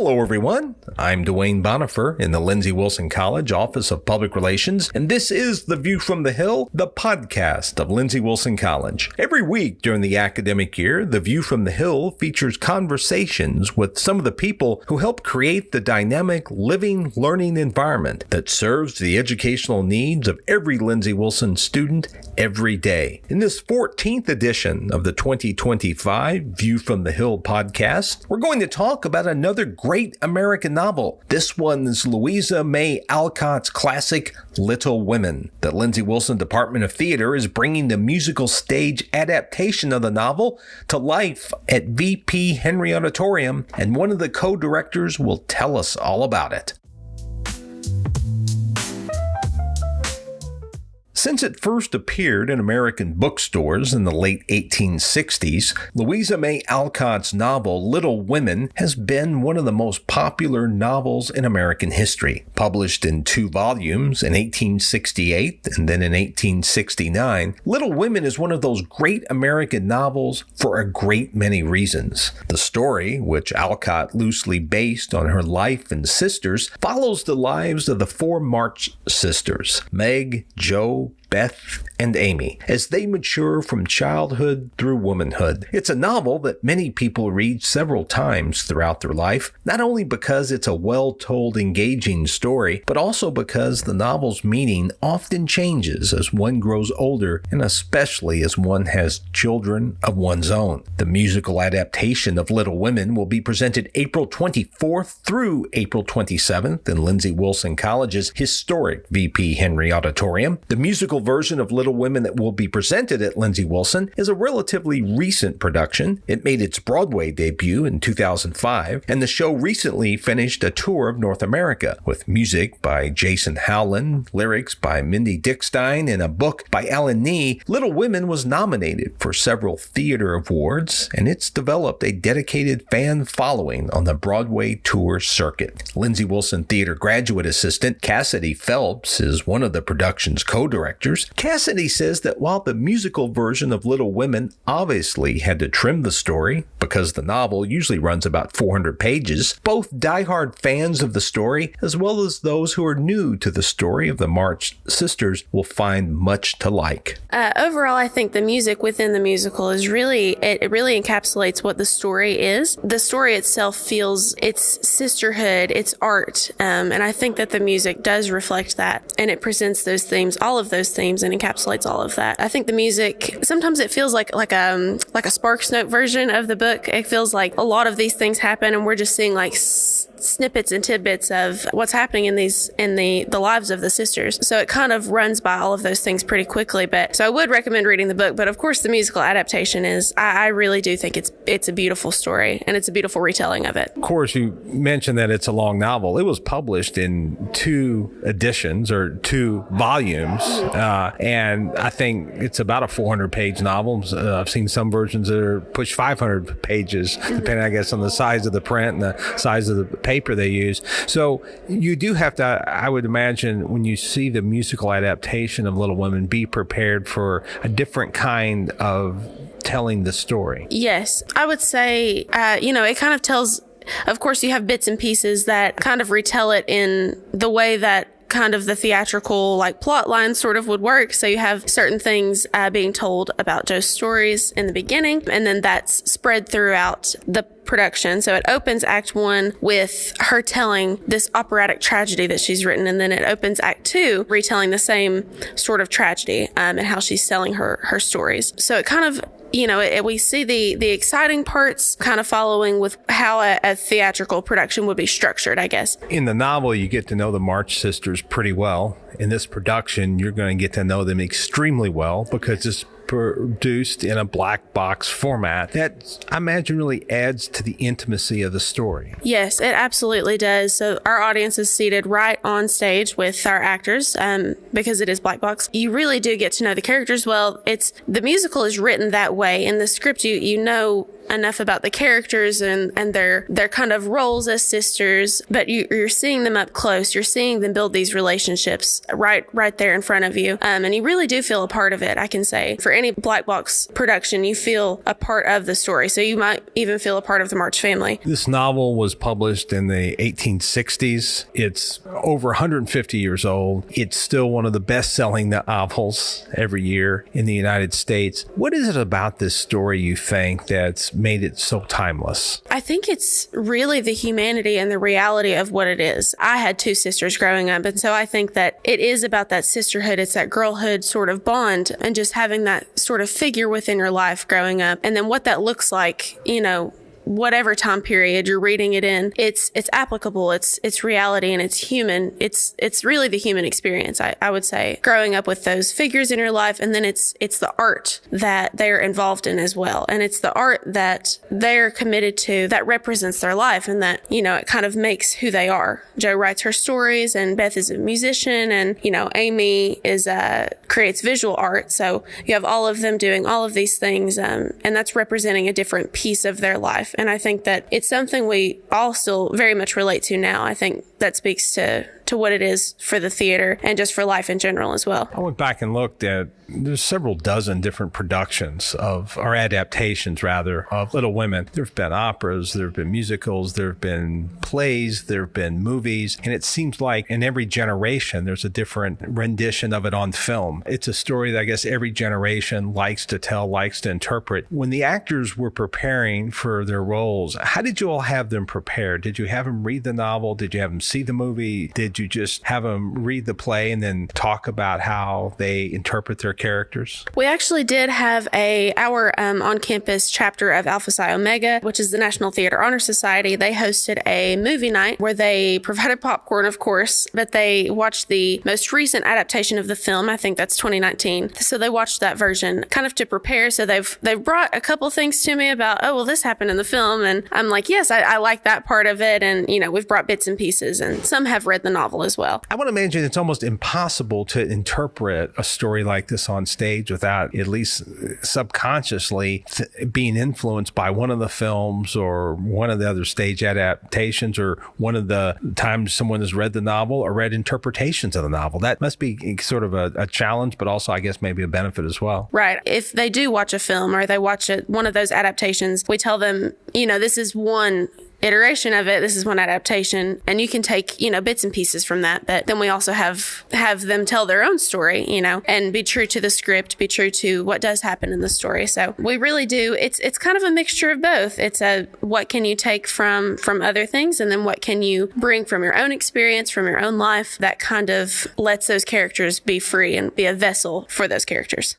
Hello, everyone. I'm Dwayne Bonifer in the Lindsey Wilson College Office of Public Relations, and this is The View from the Hill, the podcast of Lindsey Wilson College. Every week during the academic year, The View from the Hill features conversations with some of the people who help create the dynamic, living, learning environment that serves the educational needs of every Lindsey Wilson student every day. In this 14th edition of the 2025 View from the Hill podcast, we're going to talk about another great American novel. This one is Louisa May Alcott's classic Little Women. The Lindsey Wilson Department of Theater is bringing the musical stage adaptation of the novel to life at VP Henry Auditorium, and one of the co-directors will tell us all about it. Since it first appeared in American bookstores in the late 1860s, Louisa May Alcott's novel Little Women has been one of the most popular novels in American history. Published in 2 volumes in 1868 and then in 1869, Little Women is one of those great American novels for a great many reasons. The story, which Alcott loosely based on her life and sisters, follows the lives of the 4 March sisters, Meg, Jo, Beth, and Amy, as they mature from childhood through womanhood. It's a novel that many people read several times throughout their life, not only because it's a well-told, engaging story, but also because the novel's meaning often changes as one grows older, and especially as one has children of one's own. The musical adaptation of Little Women will be presented April 24th through April 27th in Lindsey Wilson College's historic VP Henry Auditorium. The musical version of Little Women that will be presented at Lindsey Wilson is a relatively recent production. It made its Broadway debut in 2005, and the show recently finished a tour of North America with music by Jason Howland, lyrics by Mindy Dickstein, and a book by Alan Nee. Little Women was nominated for several theater awards, and it's developed a dedicated fan following on the Broadway tour circuit. Lindsey Wilson Theater graduate assistant Kassidy Phelps is one of the production's co-directors. Kassidy says that while the musical version of Little Women obviously had to trim the story because the novel usually runs about 400 pages, both diehard fans of the story as well as those who are new to the story of the March sisters will find much to like. Overall, I think the music within the musical is really encapsulates what the story is. The story itself feels it's sisterhood, it's art, and I think that the music does reflect that, and it presents those themes, all of those themes, and encapsulates all of that. I think the music, sometimes it feels like a Sparks Note version of the book. It feels like a lot of these things happen and we're just seeing like snippets and tidbits of what's happening in the lives of the sisters. So it kind of runs by all of those things pretty quickly. But so I would recommend reading the book. But of course, the musical adaptation is, I really do think it's a beautiful story and it's a beautiful retelling of it. Of course, you mentioned that it's a long novel. It was published in 2 editions or 2 volumes. And I think it's about a 400-page novel. I've seen some versions that are push 500 pages, depending, I guess, on the size of the print and the size of the paper they use. So you do have to, I would imagine, when you see the musical adaptation of Little Women, be prepared for a different kind of telling the story. Yes, I would say, it kind of tells, of course, you have bits and pieces that kind of retell it in the way that kind of the theatrical plot line sort of would work. So you have certain things being told about Jo's stories in the beginning, and then that's spread throughout the production. So it opens Act 1 with her telling this operatic tragedy that she's written, and then it opens Act 2 retelling the same sort of tragedy and how she's telling her stories. So it kind of, we see the exciting parts kind of following with how a theatrical production would be structured, I guess. In the novel, you get to know the March sisters pretty well. In this production, you're going to get to know them extremely well because it's produced in a black box format that I imagine really adds to the intimacy of the story. Yes, it absolutely does. So our audience is seated right on stage with our actors because it is black box. You really do get to know the characters well. The musical is written that way. In the script, you know enough about the characters and their kind of roles as sisters, but you're seeing them up close. You're seeing them build these relationships right there in front of you. And you really do feel a part of it, I can say. For any black box production, you feel a part of the story. So you might even feel a part of the March family. This novel was published in the 1860s. It's over 150 years old. It's still one of the best-selling novels every year in the United States. What is it about this story you think that's made it so timeless? I think it's really the humanity and the reality of what it is. I had two sisters growing up, and so I think that it is about that sisterhood. It's that girlhood sort of bond and just having that sort of figure within your life growing up. And then what that looks like, whatever time period you're reading it in, it's applicable, it's reality, and it's human. It's really the human experience, I would say, growing up with those figures in your life. And then it's the art that they're involved in as well. And it's the art that they're committed to that represents their life, and that, it kind of makes who they are. Jo writes her stories, and Beth is a musician, and, Amy creates visual art. So you have all of them doing all of these things, and that's representing a different piece of their life. And I think that it's something we all still very much relate to now. I think that speaks to what it is for the theater and just for life in general as well. I went back and looked at, there's several dozen different productions or adaptations rather, of Little Women. There have been operas, there have been musicals, there have been plays, there have been movies. And it seems like in every generation, there's a different rendition of it on film. It's a story that I guess every generation likes to tell, likes to interpret. When the actors were preparing for their roles, how did you all have them prepared? Did you have them read the novel? Did you have them see the movie? Did you just have them read the play and then talk about how they interpret their characters? We actually did have our on-campus chapter of Alpha Psi Omega, which is the National Theater Honor Society. They hosted a movie night where they provided popcorn, of course, but they watched the most recent adaptation of the film. I think that's 2019. So they watched that version kind of to prepare. So they've brought a couple things to me about, oh, well, this happened in the film. And I'm like, yes, I like that part of it. And, we've brought bits and pieces, and some have read the novel as well. I want to imagine it's almost impossible to interpret a story like this on stage without at least subconsciously being influenced by one of the films or one of the other stage adaptations or one of the times someone has read the novel or read interpretations of the novel. That must be sort of a challenge, but also I guess maybe a benefit as well. Right. If they do watch a film or they watch one of those adaptations, we tell them, this is one iteration of it. This is one adaptation, and you can take, bits and pieces from that. But then we also have them tell their own story, and be true to the script, be true to what does happen in the story. So we really do. It's kind of a mixture of both. It's what can you take from other things, and then what can you bring from your own experience, from your own life, that kind of lets those characters be free and be a vessel for those characters.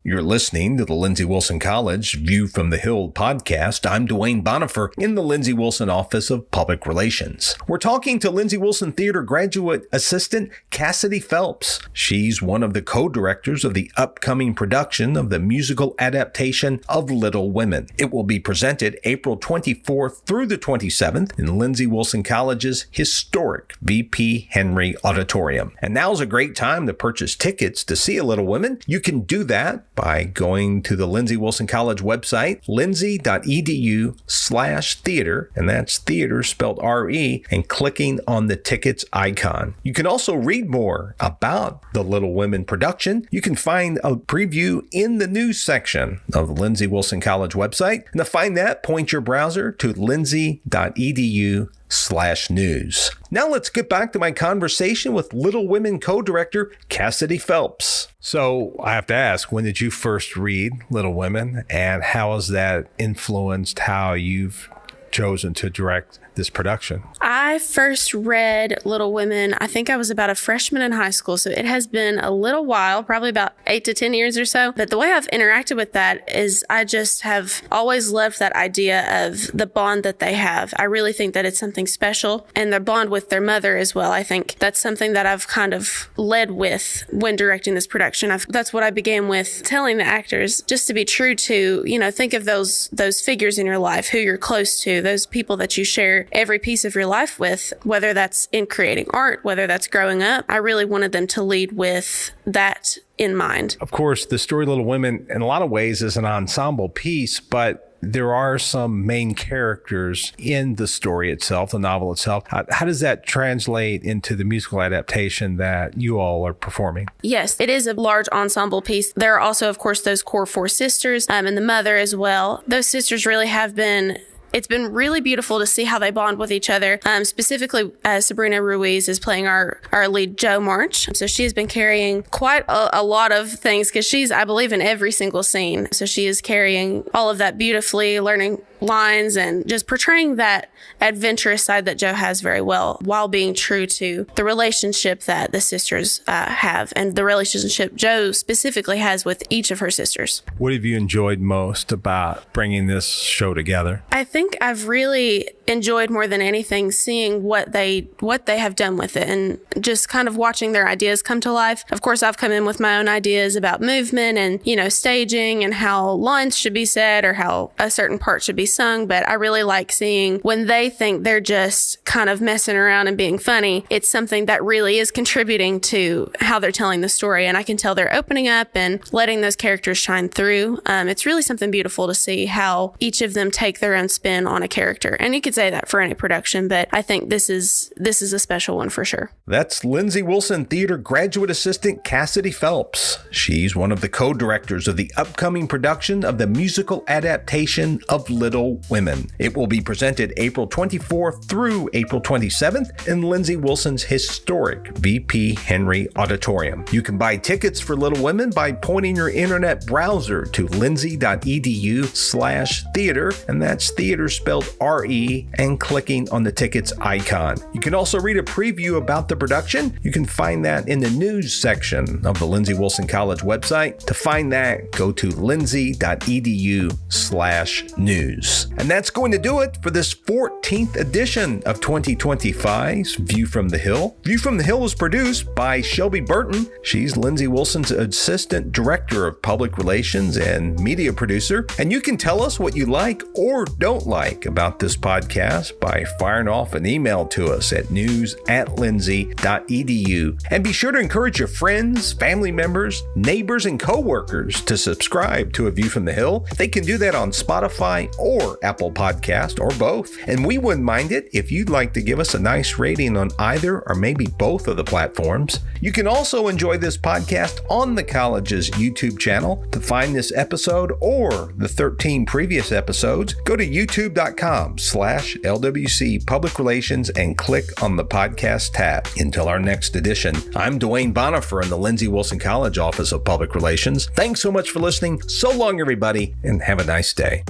You're listening to the Lindsey Wilson College View from the Hill podcast. I'm Dwayne Bonifer in the Lindsey Wilson Office of Public Relations. We're talking to Lindsey Wilson Theater graduate assistant Kassidy Phelps. She's one of the co-directors of the upcoming production of the musical adaptation of Little Women. It will be presented April 24th through the 27th in Lindsey Wilson College's historic VP Henry Auditorium. And now's a great time to purchase tickets to see a Little Women. You can do that by going to the Lindsey Wilson College website, lindsey.edu/theater, and that's theater spelled R-E, and clicking on the tickets icon. You can also read more about the Little Women production. You can find a preview in the news section of the Lindsey Wilson College website. And to find that, point your browser to lindsey.edu/news. Now let's get back to my conversation with Little Women co-director Kassidy Phelps. So I have to ask, when did you first read Little Women, and how has that influenced how you've chosen to direct this production? I first read Little Women, I think I was about a freshman in high school, so it has been a little while, probably about 8 to 10 years or so. But the way I've interacted with that is I just have always loved that idea of the bond that they have. I really think that it's something special, and their bond with their mother as well. I think that's something that I've kind of led with when directing this production. That's what I began with, telling the actors just to be true to, think of those figures in your life, who you're close to, to, those people that you share every piece of your life with, whether that's in creating art, whether that's growing up. I really wanted them to lead with that in mind. Of course, the story Little Women, in a lot of ways, is an ensemble piece, but there are some main characters in the story itself, the novel itself. How does that translate into the musical adaptation that you all are performing? Yes, it is a large ensemble piece. There are also, of course, those core four sisters and the mother as well. Those sisters really have been... It's been really beautiful to see how they bond with each other. Specifically, Sabrina Ruiz is playing our lead, Jo March. So she has been carrying quite a lot of things because she's, I believe, in every single scene. So she is carrying all of that beautifully, learning lines and just portraying that adventurous side that Jo has very well, while being true to the relationship that the sisters have and the relationship Jo specifically has with each of her sisters. What have you enjoyed most about bringing this show together? I think I've really enjoyed more than anything seeing what they have done with it and just kind of watching their ideas come to life. Of course, I've come in with my own ideas about movement and, staging and how lines should be said or how a certain part should be sung, but I really like seeing when they think they're just kind of messing around and being funny, it's something that really is contributing to how they're telling the story. And I can tell they're opening up and letting those characters shine through. It's really something beautiful to see how each of them take their own spin on a character. And you could say that for any production, but I think this is a special one for sure. That's Lindsay Wilson Theater graduate assistant Kassidy Phelps. She's one of the co-directors of the upcoming production of the musical adaptation of Little Women. It will be presented April 24th through April 27th in Lindsay Wilson's historic VP Henry Auditorium. You can buy tickets for Little Women by pointing your internet browser to lindsay.edu/theater, and that's theater spelled R-E, and clicking on the tickets icon. You can also read a preview about the production. You can find that in the news section of the Lindsay Wilson College website. To find that, go to lindsay.edu/news. And that's going to do it for this 14th edition of 2025's View from the Hill. View from the Hill is produced by Shelby Burton. She's Lindsay Wilson's Assistant Director of Public Relations and Media Producer. And you can tell us what you like or don't like about this podcast by firing off an email to us at news@lindsay.edu. And be sure to encourage your friends, family members, neighbors, and coworkers to subscribe to A View from the Hill. They can do that on Spotify or Apple Podcast or both. And we wouldn't mind it if you'd like to give us a nice rating on either or maybe both of the platforms. You can also enjoy this podcast on the college's YouTube channel. To find this episode or the 13 previous episodes, go to youtube.com/LWC Public Relations and click on the podcast tab. Until our next edition, I'm Dwayne Bonifer in the Lindsay Wilson College Office of Public Relations. Thanks so much for listening. So long, everybody, and have a nice day.